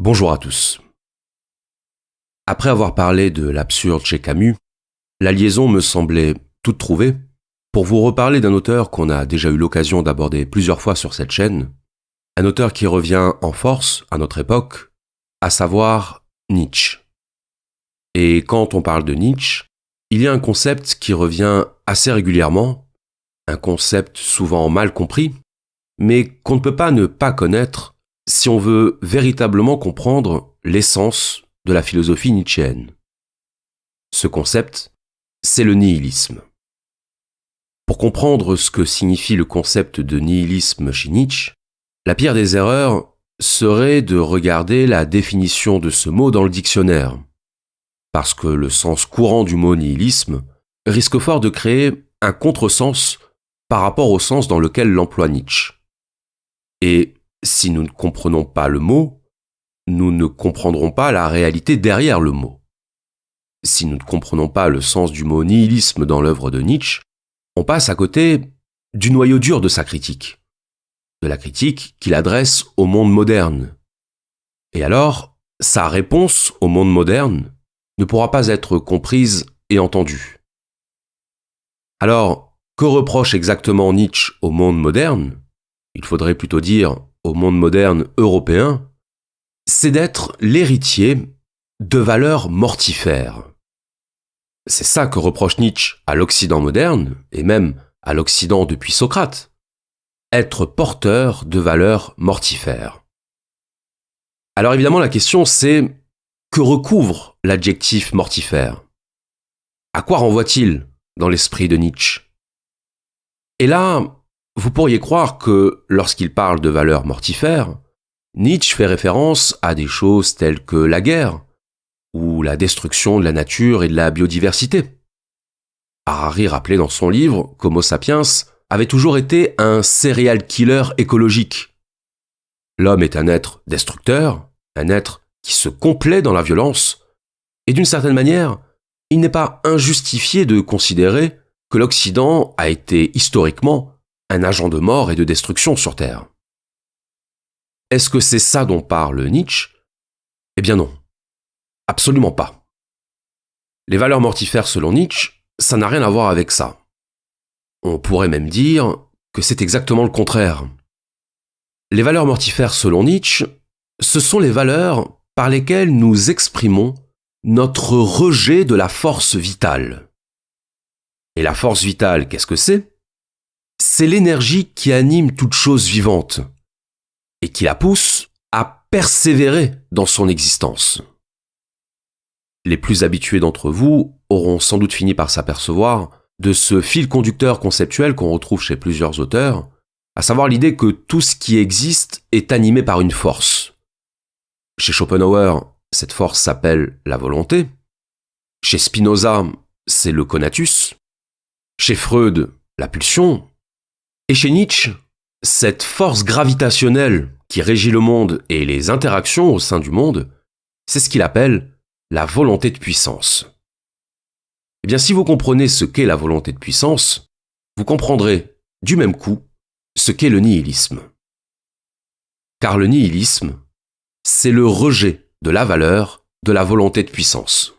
Bonjour à tous. Après avoir parlé de l'absurde chez Camus, la liaison me semblait toute trouvée pour vous reparler d'un auteur qu'on a déjà eu l'occasion d'aborder plusieurs fois sur cette chaîne, un auteur qui revient en force à notre époque, à savoir Nietzsche. Et quand on parle de Nietzsche, il y a un concept qui revient assez régulièrement, un concept souvent mal compris, mais qu'on ne peut pas ne pas connaître si on veut véritablement comprendre l'essence de la philosophie nietzschéenne. Ce concept, c'est le nihilisme. Pour comprendre ce que signifie le concept de nihilisme chez Nietzsche, la pire des erreurs serait de regarder la définition de ce mot dans le dictionnaire, parce que le sens courant du mot nihilisme risque fort de créer un contresens par rapport au sens dans lequel l'emploie Nietzsche. Et si nous ne comprenons pas le mot, nous ne comprendrons pas la réalité derrière le mot. Si nous ne comprenons pas le sens du mot nihilisme dans l'œuvre de Nietzsche, on passe à côté du noyau dur de sa critique, de la critique qu'il adresse au monde moderne. Et alors, sa réponse au monde moderne ne pourra pas être comprise et entendue. Alors, que reproche exactement Nietzsche au monde moderne ? Il faudrait plutôt dire au monde moderne européen, c'est d'être l'héritier de valeurs mortifères. C'est ça que reproche Nietzsche à l'Occident moderne, et même à l'Occident depuis Socrate. Être porteur de valeurs mortifères. Alors évidemment, la question c'est, que recouvre l'adjectif mortifère ? À quoi renvoie-t-il dans l'esprit de Nietzsche ? Et là, vous pourriez croire que, lorsqu'il parle de valeurs mortifères, Nietzsche fait référence à des choses telles que la guerre, ou la destruction de la nature et de la biodiversité. Harari rappelait dans son livre qu'Homo sapiens avait toujours été un serial killer écologique. L'homme est un être destructeur, un être qui se complaît dans la violence, et d'une certaine manière, il n'est pas injustifié de considérer que l'Occident a été historiquement un agent de mort et de destruction sur Terre. Est-ce que c'est ça dont parle Nietzsche ? Eh bien non. Absolument pas. Les valeurs mortifères selon Nietzsche, ça n'a rien à voir avec ça. On pourrait même dire que c'est exactement le contraire. Les valeurs mortifères selon Nietzsche, ce sont les valeurs par lesquelles nous exprimons notre rejet de la force vitale. Et la force vitale, qu'est-ce que c'est ? C'est l'énergie qui anime toute chose vivante et qui la pousse à persévérer dans son existence. Les plus habitués d'entre vous auront sans doute fini par s'apercevoir de ce fil conducteur conceptuel qu'on retrouve chez plusieurs auteurs, à savoir l'idée que tout ce qui existe est animé par une force. Chez Schopenhauer, cette force s'appelle la volonté. Chez Spinoza, c'est le conatus. Chez Freud, la pulsion. Et chez Nietzsche, cette force gravitationnelle qui régit le monde et les interactions au sein du monde, c'est ce qu'il appelle la volonté de puissance. Eh bien, si vous comprenez ce qu'est la volonté de puissance, vous comprendrez du même coup ce qu'est le nihilisme. Car le nihilisme, c'est le rejet de la valeur de la volonté de puissance.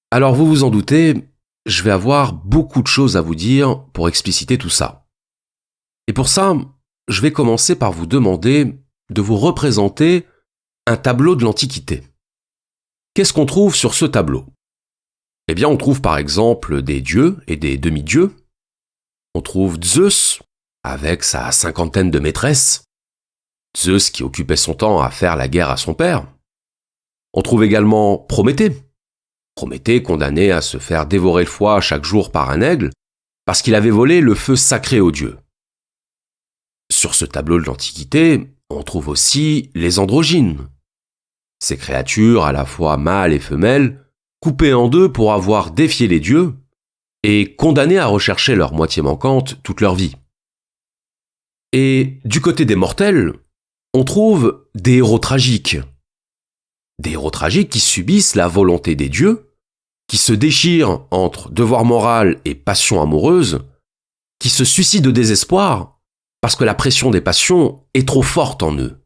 Alors vous vous en doutez, je vais avoir beaucoup de choses à vous dire pour expliciter tout ça. Et pour ça, je vais commencer par vous demander de vous représenter un tableau de l'Antiquité. Qu'est-ce qu'on trouve sur ce tableau ? Eh bien, on trouve par exemple des dieux et des demi-dieux. On trouve Zeus, avec sa 50aine de maîtresses. Zeus qui occupait son temps à faire la guerre à son père. On trouve également Prométhée. Prométhée condamné à se faire dévorer le foie chaque jour par un aigle, parce qu'il avait volé le feu sacré aux dieux. Sur ce tableau de l'Antiquité, on trouve aussi les androgynes. Ces créatures, à la fois mâles et femelles, coupées en deux pour avoir défié les dieux, et condamnées à rechercher leur moitié manquante toute leur vie. Et du côté des mortels, on trouve des héros tragiques. Des héros tragiques qui subissent la volonté des dieux, qui se déchirent entre devoir moral et passion amoureuse, qui se suicident de désespoir parce que la pression des passions est trop forte en eux.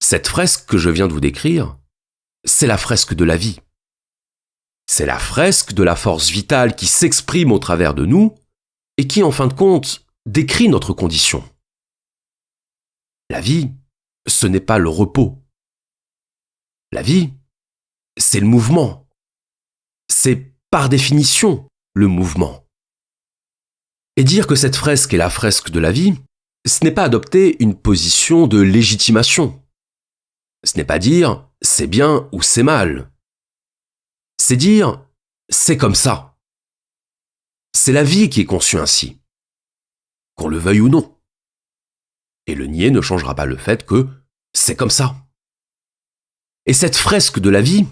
Cette fresque que je viens de vous décrire, c'est la fresque de la vie. C'est la fresque de la force vitale qui s'exprime au travers de nous et qui, en fin de compte, décrit notre condition. La vie, ce n'est pas le repos. La vie, c'est le mouvement. C'est par définition le mouvement. Et dire que cette fresque est la fresque de la vie, ce n'est pas adopter une position de légitimation. Ce n'est pas dire c'est bien ou c'est mal. C'est dire c'est comme ça. C'est la vie qui est conçue ainsi, qu'on le veuille ou non. Et le nier ne changera pas le fait que c'est comme ça. Et cette fresque de la vie,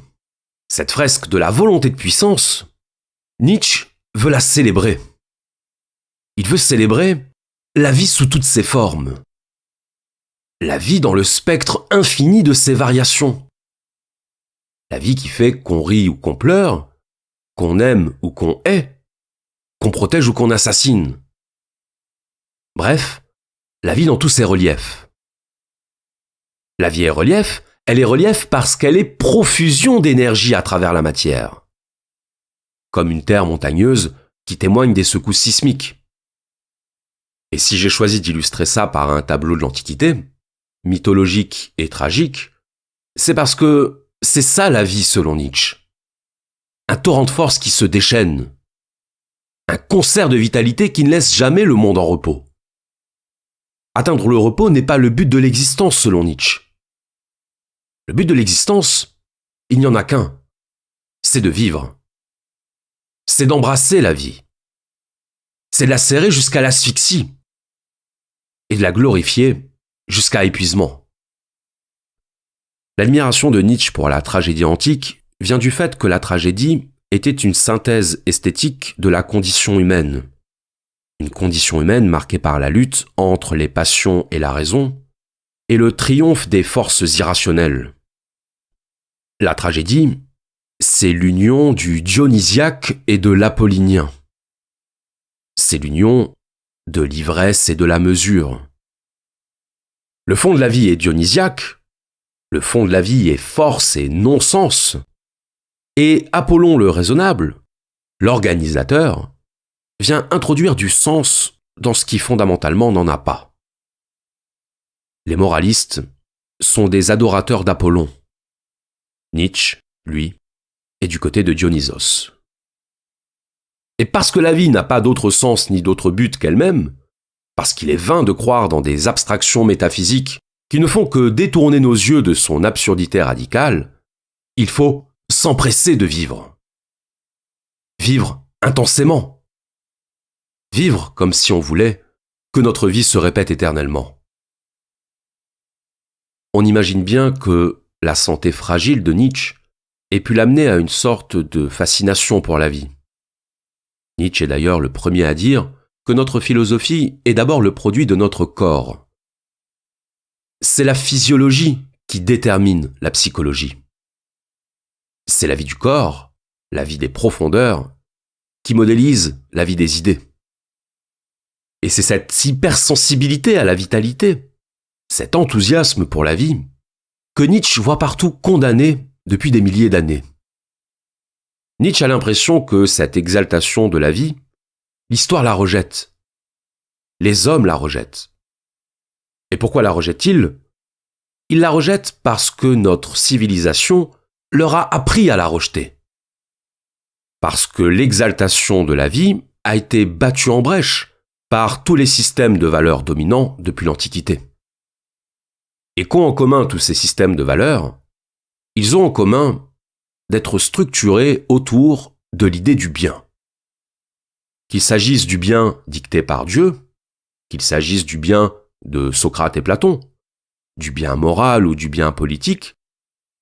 cette fresque de la volonté de puissance, Nietzsche veut la célébrer. Il veut célébrer la vie sous toutes ses formes. La vie dans le spectre infini de ses variations. La vie qui fait qu'on rit ou qu'on pleure, qu'on aime ou qu'on hait, qu'on protège ou qu'on assassine. Bref, la vie dans tous ses reliefs. La vie est relief, elle est relief parce qu'elle est profusion d'énergie à travers la matière. Comme une terre montagneuse qui témoigne des secousses sismiques. Et si j'ai choisi d'illustrer ça par un tableau de l'Antiquité, mythologique et tragique, c'est parce que c'est ça la vie selon Nietzsche. Un torrent de force qui se déchaîne. Un concert de vitalité qui ne laisse jamais le monde en repos. Atteindre le repos n'est pas le but de l'existence selon Nietzsche. Le but de l'existence, il n'y en a qu'un. C'est de vivre. C'est d'embrasser la vie. C'est de la serrer jusqu'à l'asphyxie. Et de la glorifier jusqu'à épuisement. L'admiration de Nietzsche pour la tragédie antique vient du fait que la tragédie était une synthèse esthétique de la condition humaine. Une condition humaine marquée par la lutte entre les passions et la raison, et le triomphe des forces irrationnelles. La tragédie, c'est l'union du dionysiaque et de l'apollinien. C'est l'union de l'ivresse et de la mesure. Le fond de la vie est dionysiaque, le fond de la vie est force et non-sens, et Apollon le raisonnable, l'organisateur, vient introduire du sens dans ce qui fondamentalement n'en a pas. Les moralistes sont des adorateurs d'Apollon. Nietzsche, lui, est du côté de Dionysos. Et parce que la vie n'a pas d'autre sens ni d'autre but qu'elle-même, parce qu'il est vain de croire dans des abstractions métaphysiques qui ne font que détourner nos yeux de son absurdité radicale, il faut s'empresser de vivre. Vivre intensément. Vivre comme si on voulait que notre vie se répète éternellement. On imagine bien que la santé fragile de Nietzsche ait pu l'amener à une sorte de fascination pour la vie. Nietzsche est d'ailleurs le premier à dire que notre philosophie est d'abord le produit de notre corps. C'est la physiologie qui détermine la psychologie. C'est la vie du corps, la vie des profondeurs, qui modélise la vie des idées. Et c'est cette hypersensibilité à la vitalité, cet enthousiasme pour la vie, que Nietzsche voit partout condamné depuis des milliers d'années. Nietzsche a l'impression que cette exaltation de la vie, l'histoire la rejette. Les hommes la rejettent. Et pourquoi la rejette-t-il ? Il la rejette parce que notre civilisation leur a appris à la rejeter. Parce que l'exaltation de la vie a été battue en brèche par tous les systèmes de valeurs dominants depuis l'Antiquité. Et qu'ont en commun tous ces systèmes de valeurs ? Ils ont en commun d'être structurés autour de l'idée du bien. Qu'il s'agisse du bien dicté par Dieu, qu'il s'agisse du bien de Socrate et Platon, du bien moral ou du bien politique,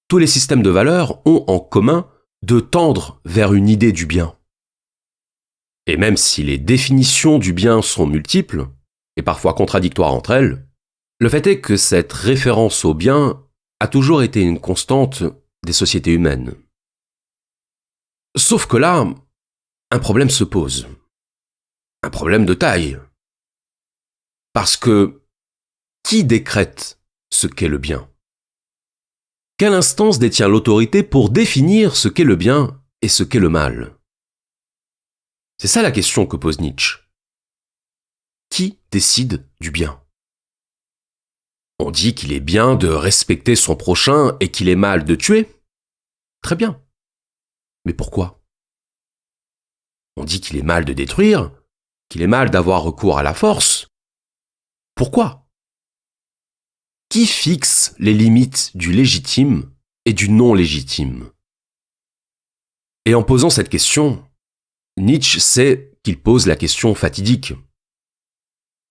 tous les systèmes de valeurs ont en commun de tendre vers une idée du bien. Et même si les définitions du bien sont multiples, et parfois contradictoires entre elles, le fait est que cette référence au bien a toujours été une constante des sociétés humaines. Sauf que là, un problème se pose. Un problème de taille. Parce que qui décrète ce qu'est le bien ? Quelle instance détient l'autorité pour définir ce qu'est le bien et ce qu'est le mal? C'est ça la question que pose Nietzsche. Qui décide du bien? On dit qu'il est bien de respecter son prochain et qu'il est mal de tuer. Très bien. Mais pourquoi? On dit qu'il est mal de détruire, qu'il est mal d'avoir recours à la force. Pourquoi? Qui fixe les limites du légitime et du non légitime? Et en posant cette question, Nietzsche sait qu'il pose la question fatidique.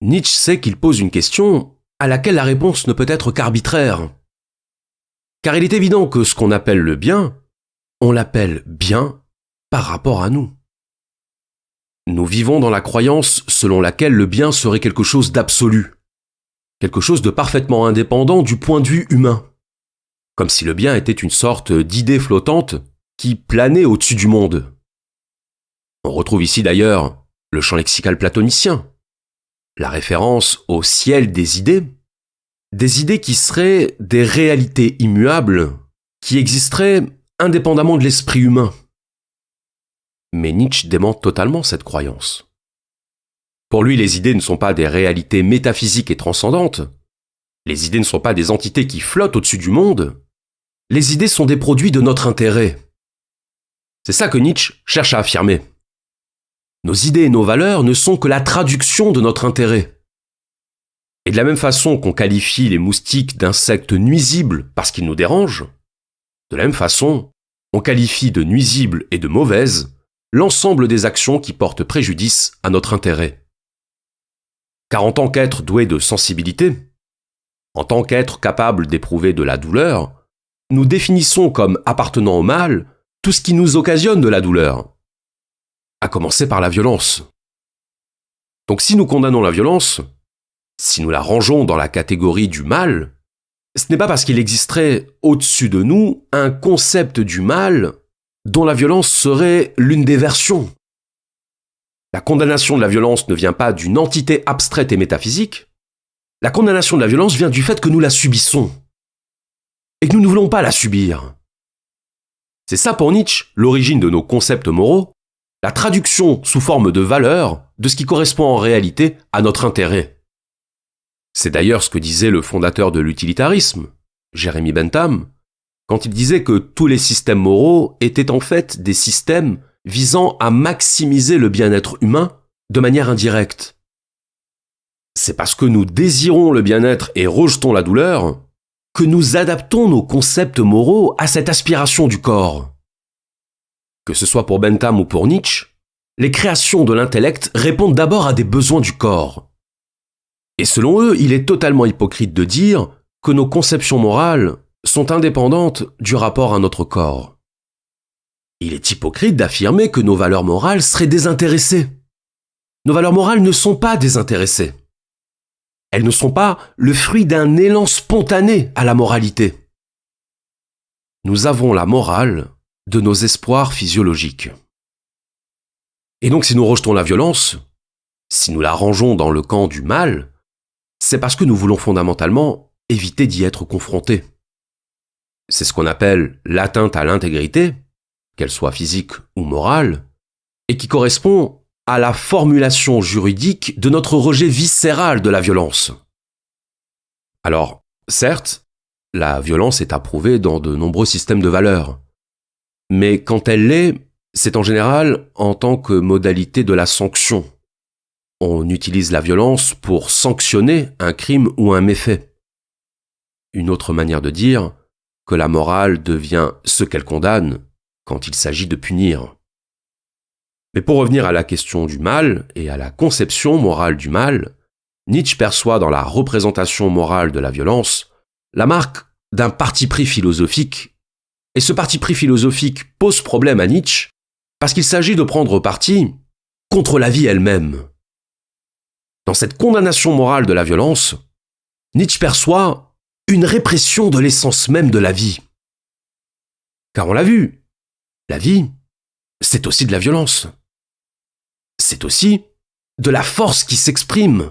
Nietzsche sait qu'il pose une question à laquelle la réponse ne peut être qu'arbitraire. Car il est évident que ce qu'on appelle le bien, on l'appelle bien par rapport à nous. Nous vivons dans la croyance selon laquelle le bien serait quelque chose d'absolu, quelque chose de parfaitement indépendant du point de vue humain, comme si le bien était une sorte d'idée flottante qui planait au-dessus du monde. On retrouve ici d'ailleurs le champ lexical platonicien, la référence au ciel des idées qui seraient des réalités immuables, qui existeraient indépendamment de l'esprit humain. Mais Nietzsche dément totalement cette croyance. Pour lui, les idées ne sont pas des réalités métaphysiques et transcendantes. Les idées ne sont pas des entités qui flottent au-dessus du monde. Les idées sont des produits de notre intérêt. C'est ça que Nietzsche cherche à affirmer. Nos idées et nos valeurs ne sont que la traduction de notre intérêt. Et de la même façon qu'on qualifie les moustiques d'insectes nuisibles parce qu'ils nous dérangent, de la même façon, on qualifie de nuisibles et de mauvaises l'ensemble des actions qui portent préjudice à notre intérêt. Car en tant qu'être doué de sensibilité, en tant qu'être capable d'éprouver de la douleur, nous définissons comme appartenant au mal tout ce qui nous occasionne de la douleur, à commencer par la violence. Donc si nous condamnons la violence, si nous la rangeons dans la catégorie du mal, ce n'est pas parce qu'il existerait au-dessus de nous un concept du mal dont la violence serait l'une des versions. La condamnation de la violence ne vient pas d'une entité abstraite et métaphysique. La condamnation de la violence vient du fait que nous la subissons et que nous ne voulons pas la subir. C'est ça pour Nietzsche l'origine de nos concepts moraux, la traduction sous forme de valeur de ce qui correspond en réalité à notre intérêt. C'est d'ailleurs ce que disait le fondateur de l'utilitarisme, Jeremy Bentham, quand il disait que tous les systèmes moraux étaient en fait des systèmes visant à maximiser le bien-être humain de manière indirecte. C'est parce que nous désirons le bien-être et rejetons la douleur que nous adaptons nos concepts moraux à cette aspiration du corps. Que ce soit pour Bentham ou pour Nietzsche, les créations de l'intellect répondent d'abord à des besoins du corps. Et selon eux, il est totalement hypocrite de dire que nos conceptions morales sont indépendantes du rapport à notre corps. Il est hypocrite d'affirmer que nos valeurs morales seraient désintéressées. Nos valeurs morales ne sont pas désintéressées. Elles ne sont pas le fruit d'un élan spontané à la moralité. Nous avons la morale de nos espoirs physiologiques. Et donc si nous rejetons la violence, si nous la rangeons dans le camp du mal, c'est parce que nous voulons fondamentalement éviter d'y être confrontés. C'est ce qu'on appelle l'atteinte à l'intégrité, qu'elle soit physique ou morale, et qui correspond à la formulation juridique de notre rejet viscéral de la violence. Alors, certes, la violence est approuvée dans de nombreux systèmes de valeurs, mais quand elle l'est, c'est en général en tant que modalité de la sanction. On utilise la violence pour sanctionner un crime ou un méfait. Une autre manière de dire que la morale devient ce qu'elle condamne quand il s'agit de punir. Mais pour revenir à la question du mal et à la conception morale du mal, Nietzsche perçoit dans la représentation morale de la violence la marque d'un parti pris philosophique, et ce parti pris philosophique pose problème à Nietzsche parce qu'il s'agit de prendre parti contre la vie elle-même. Dans cette condamnation morale de la violence, Nietzsche perçoit une répression de l'essence même de la vie. Car on l'a vu, la vie, c'est aussi de la violence. C'est aussi de la force qui s'exprime.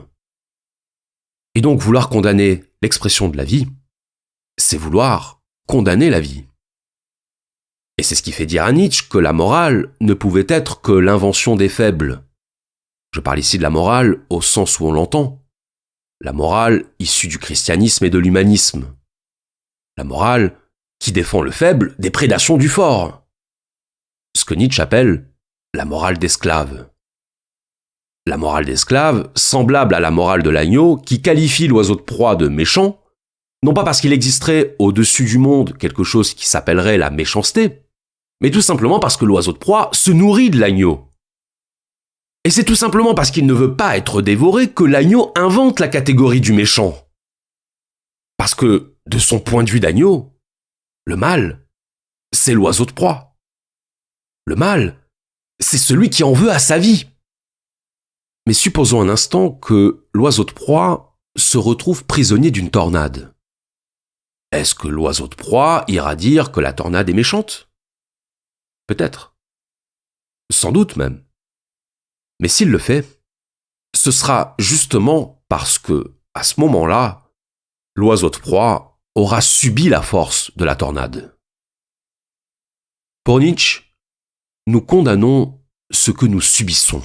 Et donc vouloir condamner l'expression de la vie, c'est vouloir condamner la vie. Et c'est ce qui fait dire à Nietzsche que la morale ne pouvait être que l'invention des faibles. Je parle ici de la morale au sens où on l'entend. La morale issue du christianisme et de l'humanisme. La morale qui défend le faible des prédations du fort. Ce que Nietzsche appelle la morale d'esclave. La morale d'esclave, semblable à la morale de l'agneau, qui qualifie l'oiseau de proie de méchant, non pas parce qu'il existerait au-dessus du monde quelque chose qui s'appellerait la méchanceté, mais tout simplement parce que l'oiseau de proie se nourrit de l'agneau. Et c'est tout simplement parce qu'il ne veut pas être dévoré que l'agneau invente la catégorie du méchant. Parce que, de son point de vue d'agneau, le mâle, c'est l'oiseau de proie. Le mâle, c'est celui qui en veut à sa vie. Mais supposons un instant que l'oiseau de proie se retrouve prisonnier d'une tornade. Est-ce que l'oiseau de proie ira dire que la tornade est méchante ? Peut-être. Sans doute même. Mais s'il le fait, ce sera justement parce que, à ce moment-là, l'oiseau de proie aura subi la force de la tornade. Pour Nietzsche, nous condamnons ce que nous subissons.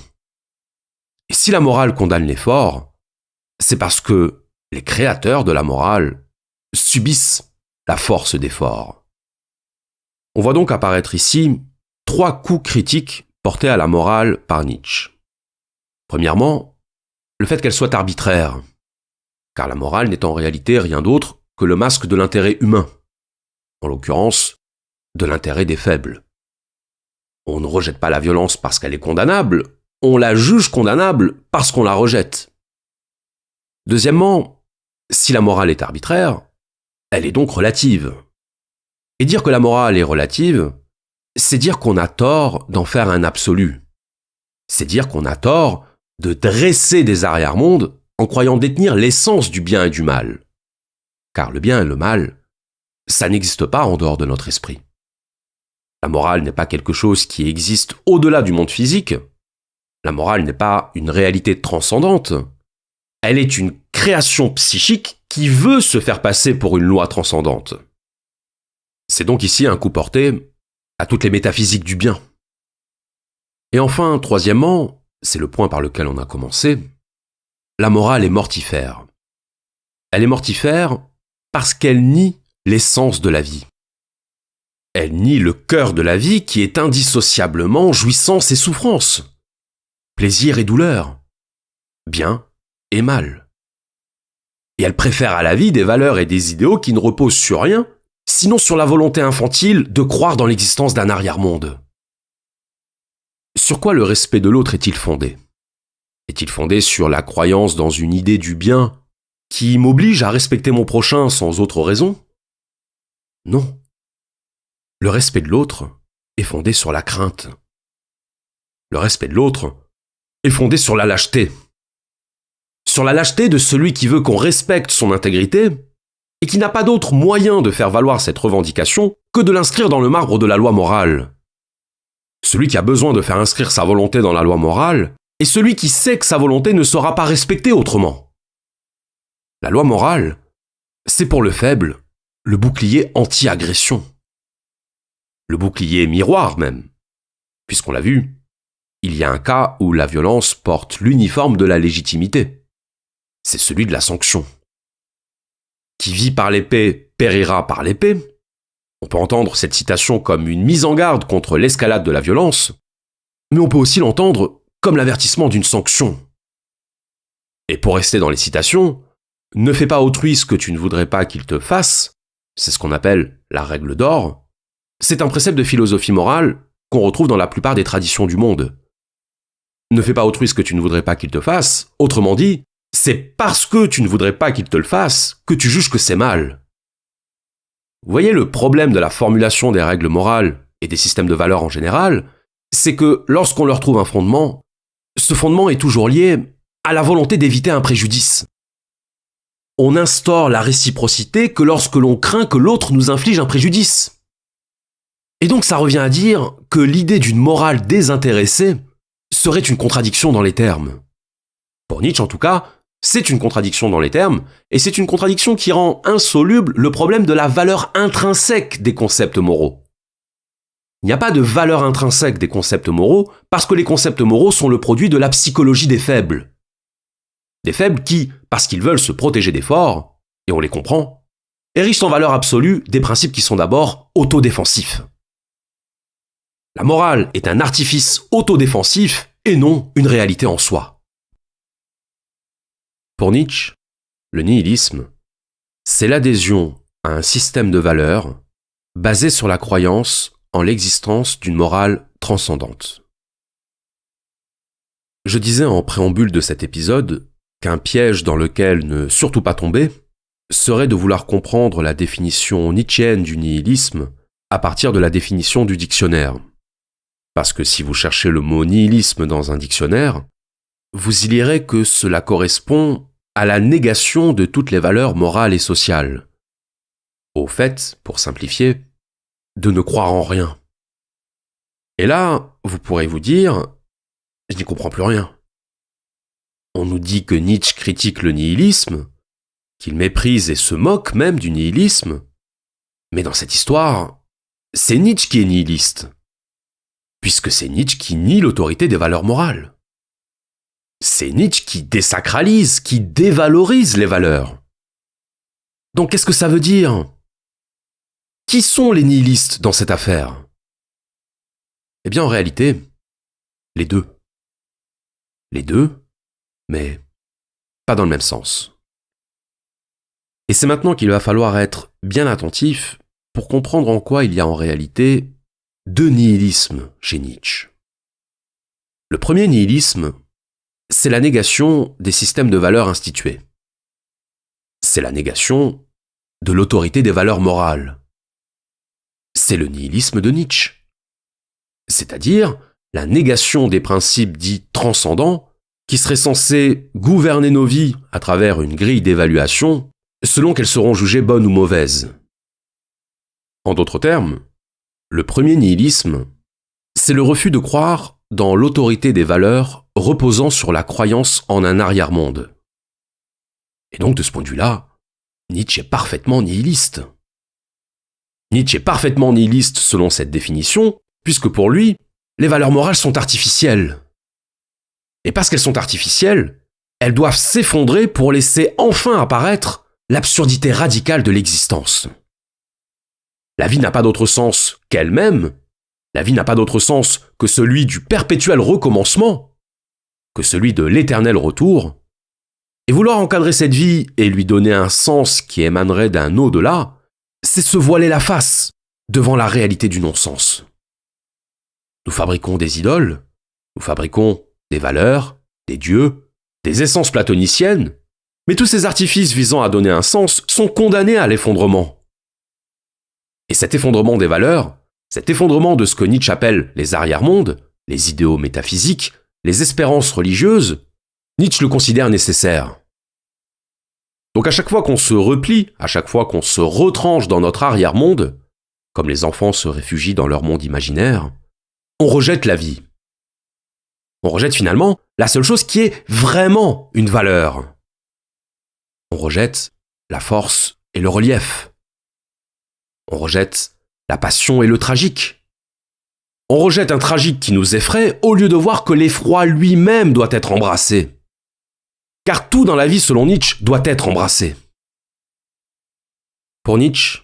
Et si la morale condamne l'effort, c'est parce que les créateurs de la morale subissent la force d'effort. On voit donc apparaître ici 3 coups critiques portés à la morale par Nietzsche. Premièrement, le fait qu'elle soit arbitraire, car la morale n'est en réalité rien d'autre que le masque de l'intérêt humain, en l'occurrence de l'intérêt des faibles. On ne rejette pas la violence parce qu'elle est condamnable, on la juge condamnable parce qu'on la rejette. Deuxièmement, si la morale est arbitraire, elle est donc relative. Et dire que la morale est relative, c'est dire qu'on a tort d'en faire un absolu. C'est dire qu'on a tort de dresser des arrière-mondes en croyant détenir l'essence du bien et du mal. Car le bien et le mal, ça n'existe pas en dehors de notre esprit. La morale n'est pas quelque chose qui existe au-delà du monde physique. La morale n'est pas une réalité transcendante. Elle est une création psychique qui veut se faire passer pour une loi transcendante. C'est donc ici un coup porté à toutes les métaphysiques du bien. Et enfin, troisièmement, c'est le point par lequel on a commencé, la morale est mortifère. Elle est mortifère parce qu'elle nie l'essence de la vie. Elle nie le cœur de la vie qui est indissociablement jouissance et souffrance, plaisir et douleur, bien et mal. Et elle préfère à la vie des valeurs et des idéaux qui ne reposent sur rien, sinon sur la volonté infantile de croire dans l'existence d'un arrière-monde. Sur quoi le respect de l'autre est-il fondé ? Est-il fondé sur la croyance dans une idée du bien qui m'oblige à respecter mon prochain sans autre raison ? Non. Le respect de l'autre est fondé sur la crainte. Le respect de l'autre est fondé sur la lâcheté. Sur la lâcheté de celui qui veut qu'on respecte son intégrité et qui n'a pas d'autre moyen de faire valoir cette revendication que de l'inscrire dans le marbre de la loi morale. Celui qui a besoin de faire inscrire sa volonté dans la loi morale est celui qui sait que sa volonté ne sera pas respectée autrement. La loi morale, c'est pour le faible le bouclier anti-agression. Le bouclier miroir même, puisqu'on l'a vu, il y a un cas où la violence porte l'uniforme de la légitimité. C'est celui de la sanction. Qui vit par l'épée périra par l'épée. On peut entendre cette citation comme une mise en garde contre l'escalade de la violence, mais on peut aussi l'entendre comme l'avertissement d'une sanction. Et pour rester dans les citations, ne fais pas autrui ce que tu ne voudrais pas qu'il te fasse, c'est ce qu'on appelle la règle d'or. C'est un précepte de philosophie morale qu'on retrouve dans la plupart des traditions du monde. Ne fais pas autrui ce que tu ne voudrais pas qu'il te fasse, autrement dit, c'est parce que tu ne voudrais pas qu'il te le fasse que tu juges que c'est mal. Vous voyez le problème de la formulation des règles morales et des systèmes de valeurs en général, c'est que lorsqu'on leur trouve un fondement, ce fondement est toujours lié à la volonté d'éviter un préjudice. On instaure la réciprocité que lorsque l'on craint que l'autre nous inflige un préjudice. Et donc ça revient à dire que l'idée d'une morale désintéressée serait une contradiction dans les termes. Pour Nietzsche en tout cas, C'est une contradiction dans les termes, et c'est une contradiction qui rend insoluble le problème de la valeur intrinsèque des concepts moraux. Il n'y a pas de valeur intrinsèque des concepts moraux parce que les concepts moraux sont le produit de la psychologie des faibles. Des faibles qui, parce qu'ils veulent se protéger des forts, et on les comprend, érigent en valeur absolue des principes qui sont d'abord autodéfensifs. La morale est un artifice autodéfensif et non une réalité en soi. Pour Nietzsche, le nihilisme, c'est l'adhésion à un système de valeurs basé sur la croyance en l'existence d'une morale transcendante. Je disais en préambule de cet épisode qu'un piège dans lequel ne surtout pas tomber serait de vouloir comprendre la définition nietzschéenne du nihilisme à partir de la définition du dictionnaire. Parce que si vous cherchez le mot nihilisme dans un dictionnaire, vous y lirez que cela correspond à la négation de toutes les valeurs morales et sociales. Au fait, pour simplifier, de ne croire en rien. Et là, vous pourrez vous dire, je n'y comprends plus rien. On nous dit que Nietzsche critique le nihilisme, qu'il méprise et se moque même du nihilisme, mais dans cette histoire, c'est Nietzsche qui est nihiliste, puisque c'est Nietzsche qui nie l'autorité des valeurs morales. C'est Nietzsche qui désacralise, qui dévalorise les valeurs. Donc qu'est-ce que ça veut dire ? Qui sont les nihilistes dans cette affaire ? Eh bien en réalité, les deux. Les deux, mais pas dans le même sens. Et c'est maintenant qu'il va falloir être bien attentif pour comprendre en quoi il y a en réalité deux nihilismes chez Nietzsche. Le premier nihilisme, c'est la négation des systèmes de valeurs institués. C'est la négation de l'autorité des valeurs morales. C'est le nihilisme de Nietzsche. C'est-à-dire la négation des principes dits transcendants qui seraient censés gouverner nos vies à travers une grille d'évaluation selon qu'elles seront jugées bonnes ou mauvaises. En d'autres termes, le premier nihilisme, c'est le refus de croire dans l'autorité des valeurs reposant sur la croyance en un arrière-monde. Et donc de ce point de vue-là, Nietzsche est parfaitement nihiliste. Nietzsche est parfaitement nihiliste selon cette définition, puisque pour lui, les valeurs morales sont artificielles. Et parce qu'elles sont artificielles, elles doivent s'effondrer pour laisser enfin apparaître l'absurdité radicale de l'existence. La vie n'a pas d'autre sens qu'elle-même, la vie n'a pas d'autre sens que celui du perpétuel recommencement, que celui de l'éternel retour, et vouloir encadrer cette vie et lui donner un sens qui émanerait d'un au-delà, c'est se voiler la face devant la réalité du non-sens. Nous fabriquons des idoles, nous fabriquons des valeurs, des dieux, des essences platoniciennes, mais tous ces artifices visant à donner un sens sont condamnés à l'effondrement. Et cet effondrement des valeurs, cet effondrement de ce que Nietzsche appelle les arrière-mondes, les idéaux métaphysiques, les espérances religieuses, Nietzsche le considère nécessaire. Donc à chaque fois qu'on se replie, à chaque fois qu'on se retranche dans notre arrière-monde, comme les enfants se réfugient dans leur monde imaginaire, on rejette la vie. On rejette finalement la seule chose qui est vraiment une valeur. On rejette la force et le relief. On rejette la passion et le tragique. On rejette un tragique qui nous effraie au lieu de voir que l'effroi lui-même doit être embrassé. Car tout dans la vie, selon Nietzsche, doit être embrassé. Pour Nietzsche,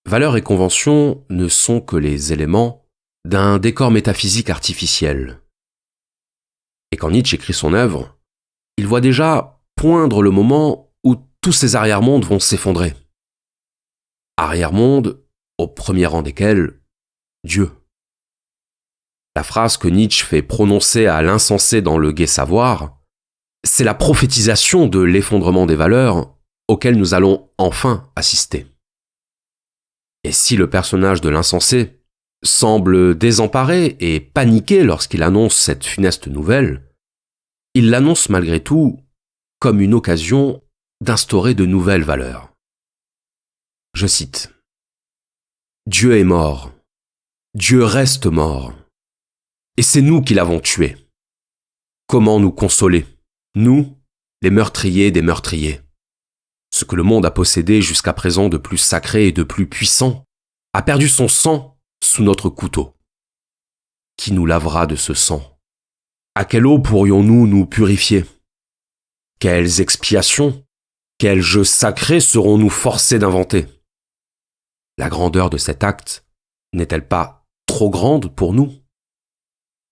valeurs et conventions ne sont que les éléments d'un décor métaphysique artificiel. Et quand Nietzsche écrit son œuvre, il voit déjà poindre le moment où tous ces arrière-mondes vont s'effondrer. Arrière-mondes, au premier rang desquels, Dieu. La phrase que Nietzsche fait prononcer à l'insensé dans le Gai Savoir, c'est la prophétisation de l'effondrement des valeurs auquel nous allons enfin assister. Et si le personnage de l'insensé semble désemparé et paniqué lorsqu'il annonce cette funeste nouvelle, il l'annonce malgré tout comme une occasion d'instaurer de nouvelles valeurs. Je cite : « Dieu est mort, Dieu reste mort, et c'est nous qui l'avons tué. Comment nous consoler ? Nous, les meurtriers des meurtriers. Ce que le monde a possédé jusqu'à présent de plus sacré et de plus puissant a perdu son sang sous notre couteau. Qui nous lavera de ce sang? À quelle eau pourrions-nous nous purifier? Quelles expiations, quels jeux sacrés serons-nous forcés d'inventer? La grandeur de cet acte n'est-elle pas trop grande pour nous?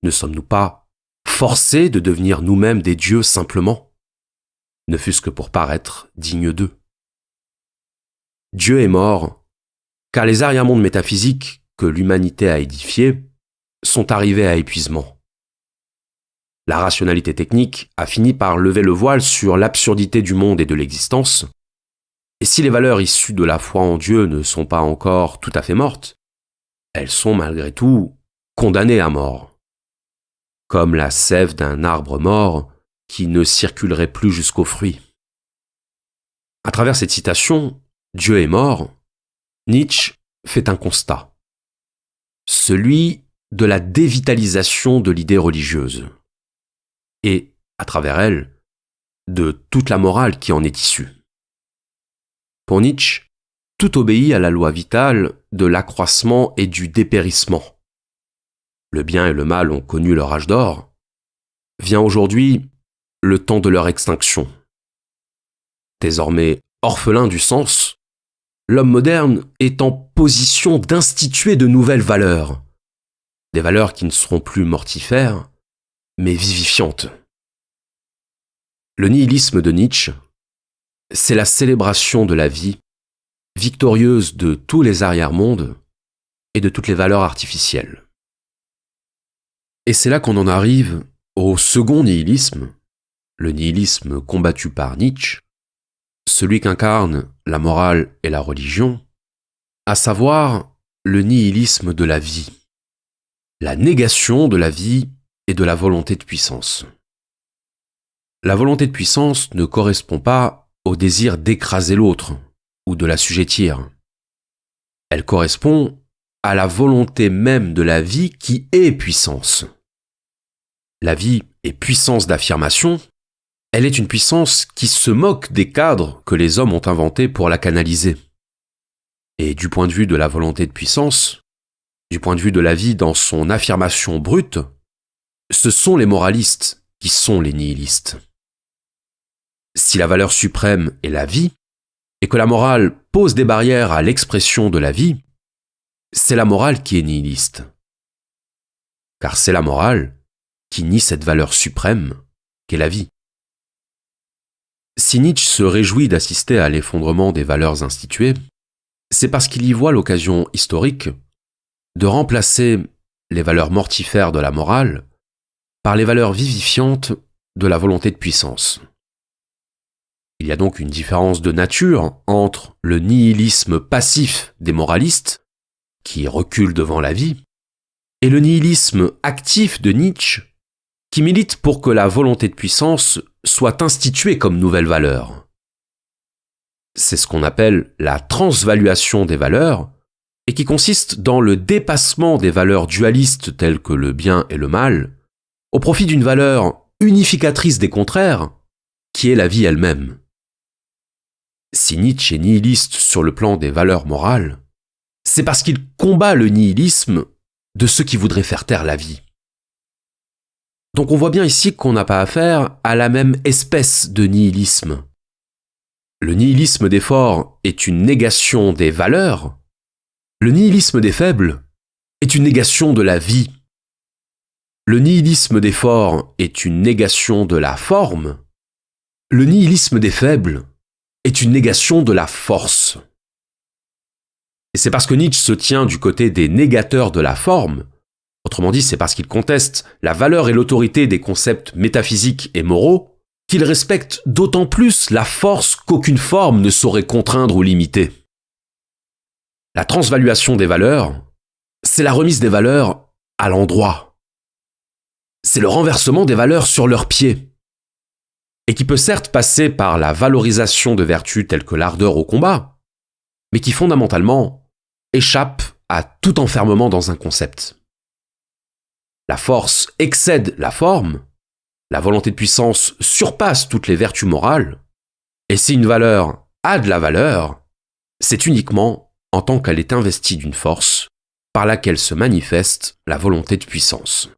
Ne sommes-nous pas forcés de devenir nous-mêmes des dieux simplement, ne fût-ce que pour paraître dignes d'eux? Dieu est mort, car les arrière-mondes métaphysiques que l'humanité a édifiés sont arrivés à épuisement. La rationalité technique a fini par lever le voile sur l'absurdité du monde et de l'existence, et si les valeurs issues de la foi en Dieu ne sont pas encore tout à fait mortes, elles sont malgré tout condamnées à mort, comme la sève d'un arbre mort qui ne circulerait plus jusqu'aux fruits. À travers cette citation, Dieu est mort, Nietzsche fait un constat, celui de la dévitalisation de l'idée religieuse, et, à travers elle, de toute la morale qui en est issue. Pour Nietzsche, tout obéit à la loi vitale de l'accroissement et du dépérissement. Le bien et le mal ont connu leur âge d'or. Vient aujourd'hui le temps de leur extinction. Désormais orphelin du sens, l'homme moderne est en position d'instituer de nouvelles valeurs. Des valeurs qui ne seront plus mortifères, mais vivifiantes. Le nihilisme de Nietzsche, c'est la célébration de la vie, victorieuse de tous les arrière-mondes et de toutes les valeurs artificielles. Et c'est là qu'on en arrive au second nihilisme, le nihilisme combattu par Nietzsche, celui qu'incarnent la morale et la religion, à savoir le nihilisme de la vie, la négation de la vie et de la volonté de puissance. La volonté de puissance ne correspond pas au désir d'écraser l'autre ou de l'assujettir. Elle correspond à la volonté même de la vie qui est puissance. La vie est puissance d'affirmation, elle est une puissance qui se moque des cadres que les hommes ont inventés pour la canaliser. Et du point de vue de la volonté de puissance, du point de vue de la vie dans son affirmation brute, ce sont les moralistes qui sont les nihilistes. Si la valeur suprême est la vie, et que la morale pose des barrières à l'expression de la vie, c'est la morale qui est nihiliste. Car c'est la morale qui nie cette valeur suprême qu'est la vie. Si Nietzsche se réjouit d'assister à l'effondrement des valeurs instituées, c'est parce qu'il y voit l'occasion historique de remplacer les valeurs mortifères de la morale par les valeurs vivifiantes de la volonté de puissance. Il y a donc une différence de nature entre le nihilisme passif des moralistes, qui reculent devant la vie, et le nihilisme actif de Nietzsche, qui milite pour que la volonté de puissance soit instituée comme nouvelle valeur. C'est ce qu'on appelle la transvaluation des valeurs, et qui consiste dans le dépassement des valeurs dualistes telles que le bien et le mal, au profit d'une valeur unificatrice des contraires, qui est la vie elle-même. Si Nietzsche est nihiliste sur le plan des valeurs morales, c'est parce qu'il combat le nihilisme de ceux qui voudraient faire taire la vie. Donc on voit bien ici qu'on n'a pas affaire à la même espèce de nihilisme. Le nihilisme des forts est une négation des valeurs, le nihilisme des faibles est une négation de la vie. Le nihilisme des forts est une négation de la forme, le nihilisme des faibles est une négation de la force. Et c'est parce que Nietzsche se tient du côté des négateurs de la forme, autrement dit c'est parce qu'il conteste la valeur et l'autorité des concepts métaphysiques et moraux, qu'il respecte d'autant plus la force qu'aucune forme ne saurait contraindre ou limiter. La transvaluation des valeurs, c'est la remise des valeurs à l'endroit. C'est le renversement des valeurs sur leurs pieds. Et qui peut certes passer par la valorisation de vertus telles que l'ardeur au combat, mais qui fondamentalement échappe à tout enfermement dans un concept. La force excède la forme, La volonté de puissance surpasse toutes les vertus morales, et si une valeur a de la valeur, c'est uniquement en tant qu'elle est investie d'une force par laquelle se manifeste la volonté de puissance.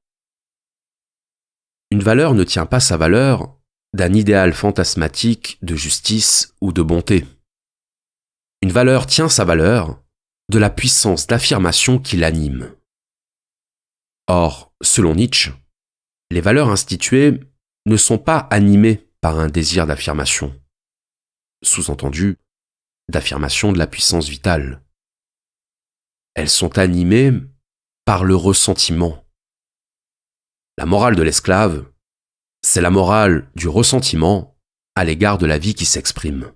Une valeur ne tient pas sa valeur d'un idéal fantasmatique de justice ou de bonté. Une valeur tient sa valeur de la puissance d'affirmation qui l'anime. Or, selon Nietzsche, les valeurs instituées ne sont pas animées par un désir d'affirmation, sous-entendu, d'affirmation de la puissance vitale. Elles sont animées par le ressentiment. La morale de l'esclave, c'est la morale du ressentiment à l'égard de la vie qui s'exprime.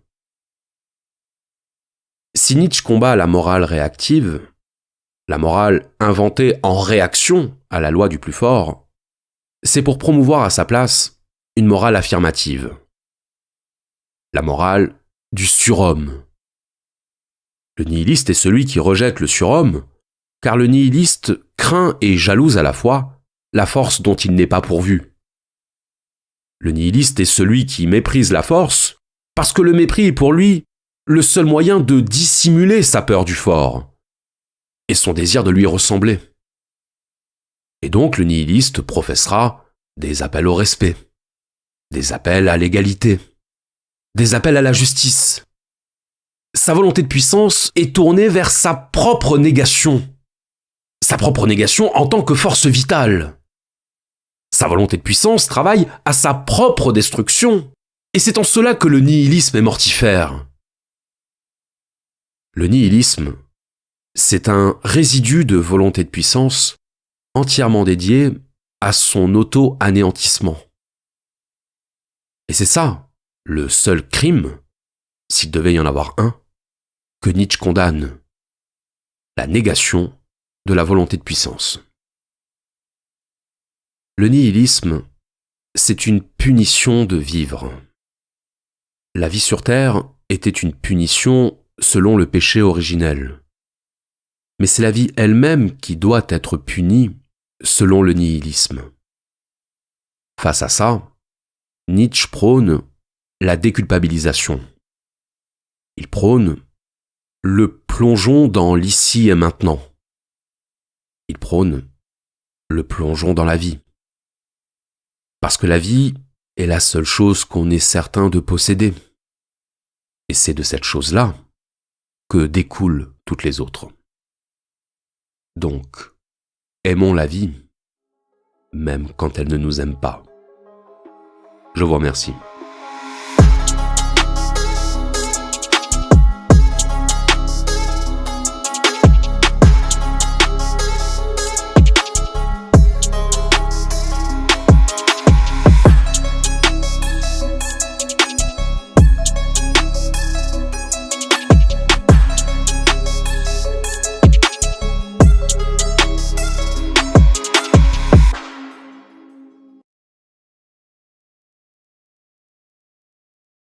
Si Nietzsche combat la morale réactive, la morale inventée en réaction à la loi du plus fort, c'est pour promouvoir à sa place une morale affirmative. La morale du surhomme. Le nihiliste est celui qui rejette le surhomme, car le nihiliste craint et jalouse à la fois la force dont il n'est pas pourvu. Le nihiliste est celui qui méprise la force, parce que le mépris est pour lui le seul moyen de dissimuler sa peur du fort et son désir de lui ressembler. Et donc le nihiliste professera des appels au respect, des appels à l'égalité, des appels à la justice. Sa volonté de puissance est tournée vers sa propre négation en tant que force vitale. Sa volonté de puissance travaille à sa propre destruction, et c'est en cela que le nihilisme est mortifère. Le nihilisme, c'est un résidu de volonté de puissance entièrement dédié à son auto-anéantissement. Et c'est ça, le seul crime, s'il devait y en avoir un, que Nietzsche condamne, la négation de la volonté de puissance. Le nihilisme, c'est une punition de vivre. La vie sur Terre était une punition selon le péché originel. Mais c'est la vie elle-même qui doit être punie selon le nihilisme. Face à ça, Nietzsche prône la déculpabilisation. Il prône le plongeon dans l'ici et maintenant. Il prône le plongeon dans la vie. Parce que la vie est la seule chose qu'on est certain de posséder. Et c'est de cette chose-là que découlent toutes les autres. Donc, aimons la vie, même quand elle ne nous aime pas. Je vous remercie.